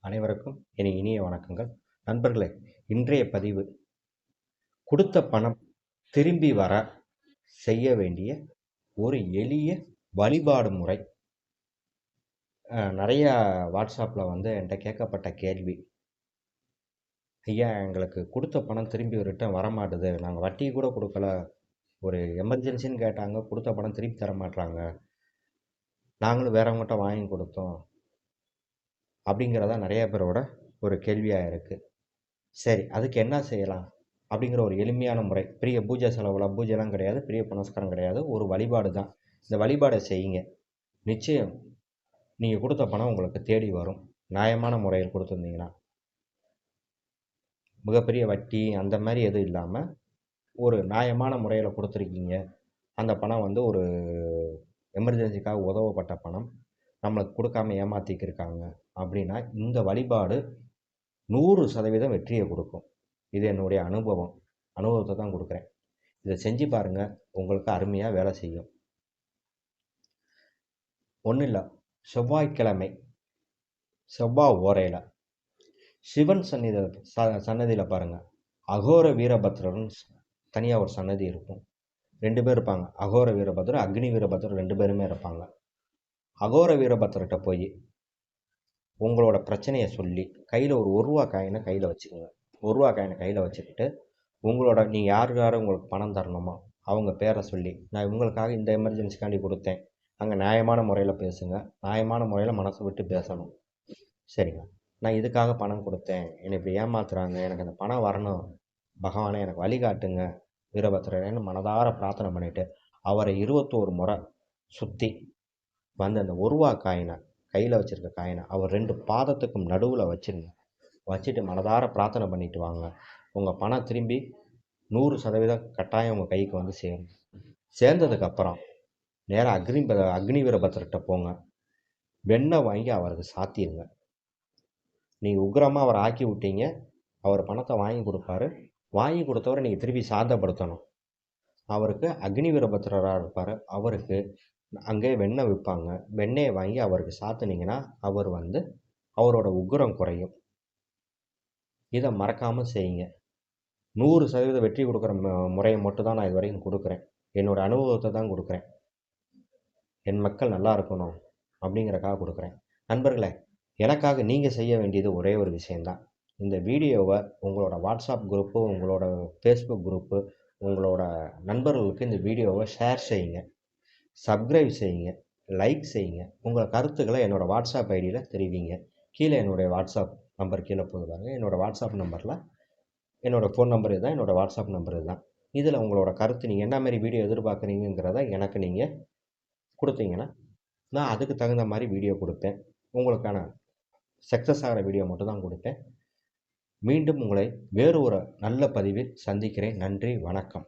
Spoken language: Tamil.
அனைவருக்கும் என் இனிய வணக்கங்கள். நண்பர்களே, இன்றைய பதிவு கொடுத்த பணம் திரும்பி வர செய்ய வேண்டிய ஒரு எளிய வழிபாடு முறை. நிறைய வாட்ஸ்அப்பில் என்கிட்ட கேட்கப்பட்ட கேள்வி, ஐயா எங்களுக்கு கொடுத்த பணம் திரும்பி ரிட்டர்ன் வரமாட்டுது, நாங்கள் வட்டி கூட கொடுக்கல, ஒரு எமர்ஜென்சின்னு கேட்டாங்க, கொடுத்த பணம் திருப்பி தர மாட்டுறாங்க, நாங்களும் வேறவங்ககிட்ட வாங்கி கொடுத்தோம் அப்படிங்கிறதா நிறைய பேரோட ஒரு கேள்வியாக இருக்குது. சரி, அதுக்கு என்ன செய்யலாம் அப்படிங்கிற ஒரு எளிமையான முறை. பெரிய பூஜை செலவுலாம் பூஜைலாம் கிடையாது, பெரிய புனஸ்காரம் கிடையாது, ஒரு வழிபாடு தான். இந்த வழிபாடை செய்யுங்க, நிச்சயம் நீங்கள் கொடுத்த பணம் உங்களுக்கு தேடி வரும். நியாயமான முறையில் கொடுத்துருந்தீங்கன்னா, மிகப்பெரிய வட்டி அந்த மாதிரி எதுவும் இல்லாமல் ஒரு நியாயமான முறையில் கொடுத்துருக்கீங்க. அந்த பணம் ஒரு எமர்ஜென்சிக்காக உதவப்பட்ட பணம், நம்மளுக்கு கொடுக்காம ஏமாற்றிக்கிருக்காங்க அப்படின்னா இந்த வழிபாடு 100% வெற்றியை கொடுக்கும். இது என்னுடைய அனுபவத்தை தான் கொடுக்குறேன். இதை செஞ்சு பாருங்கள், உங்களுக்கு அருமையாக வேலை செய்யும். ஒன்றும் இல்லை, செவ்வாய்க்கிழமை செவ்வாய் ஓரையில் சிவன் சன்னதியில் பாருங்கள், அகோர வீரபத்ரன் தனியாக ஒரு சன்னதி இருக்கும். 2 பேர் இருப்பாங்க, அகோர வீரபத்ரர், அக்னி வீரபத்ரர் 2 பேருமே இருப்பாங்க. அகோர வீரபத்ரர்கிட்ட போய் உங்களோட பிரச்சனையை சொல்லி கையில் ஒரு 1 ரூபா காயினை கையில் வச்சுக்கோங்க. 1 ரூபா காயினை கையில் வச்சுக்கிட்டு உங்களோட நீங்கள் யார் உங்களுக்கு பணம் தரணுமோ அவங்க பேரை சொல்லி, நான் இவங்களுக்காக இந்த எமர்ஜென்சிக்காண்டி கொடுத்தேன், அங்கே நியாயமான முறையில் பேசுங்க, நியாயமான முறையில் மனசு விட்டு பேசணும். சரிங்க, நான் இதுக்காக பணம் கொடுத்தேன், என்னை இப்படி ஏமாத்துறாங்க, எனக்கு அந்த பணம் வரணும், பகவானே எனக்கு வழிகாட்டுங்க வீரபத்ரன்னு மனதார பிரார்த்தனை பண்ணிவிட்டு அவரை 21 முறை சுற்றி அந்த 1 ரூபா காயினை கையில் வச்சுருக்க காயினை அவர் 2 பாதத்துக்கும் நடுவில் வச்சுருங்க. வச்சுட்டு மனதார பிரார்த்தனை பண்ணிட்டு வாங்க. உங்கள் பணம் திரும்பி 100% கட்டாயம் உங்கள் கைக்கு சேரும். சேர்ந்ததுக்கப்புறம் நேராக அக்னி வீரபத்ரர்கிட்ட போங்க. வெண்ணெய் வாங்கி அவருக்கு சாத்திடுங்க. நீங்கள் உக்கிரமாக அவரை ஆக்கி விட்டீங்க, அவர் பணத்தை வாங்கி கொடுப்பாரு. வாங்கி கொடுத்தவரை நீங்கள் திருப்பி சாந்தப்படுத்தணும். அவருக்கு அக்னி வீரபத்ரராக இருப்பார், அவருக்கு அங்கே வெண்ணெய் விற்பாங்க. வெண்ணெயை வாங்கி அவருக்கு சாத்துனீங்கன்னா அவர் அவரோட உக்கிரம் குறையும். இதை மறக்காமல் செய்யுங்க. 100% வெற்றி கொடுக்குற முறையை மட்டும் தான் நான் இது வரைக்கும் கொடுக்குறேன். என்னோடய அனுபவத்தை தான் கொடுக்குறேன். என் மக்கள் நல்லா இருக்கணும் அப்படிங்கிறக்காக கொடுக்குறேன். நண்பர்களே, எனக்காக நீங்கள் செய்ய வேண்டியது ஒரே ஒரு விஷயந்தான். இந்த வீடியோவை உங்களோட வாட்ஸ்அப் குரூப்பு, உங்களோட ஃபேஸ்புக் குரூப்பு, உங்களோட நண்பர்களுக்கு இந்த வீடியோவை ஷேர் செய்யுங்க, சப்ஸ்கிரைப் செய்யுங்க, லைக் செய்யுங்க. உங்கள் கருத்துக்களை என்னோடய வாட்ஸ்அப் ஐடியில் தெரிவிங்க. கீழே என்னுடைய வாட்ஸ்அப் நம்பர் கீழே போது பாருங்கள். என்னோடய வாட்ஸ்அப் நம்பரில் என்னோடய ஃபோன் நம்பர் இதுதான், என்னோடய வாட்ஸ்அப் நம்பர் இதுதான். இதில் உங்களோட கருத்து, நீங்கள் என்ன மாதிரி வீடியோ எதிர்பார்க்குறீங்கிறத எனக்கு நீங்கள் கொடுத்தீங்கன்னா நான் அதுக்கு தகுந்த மாதிரி வீடியோ கொடுப்பேன். உங்களுக்கான சக்ஸஸ் ஆகிற வீடியோ மட்டும் தான் கொடுப்பேன். மீண்டும் உங்களை வேறு ஒரு நல்ல பதிவில் சந்திக்கிறேன். நன்றி, வணக்கம்.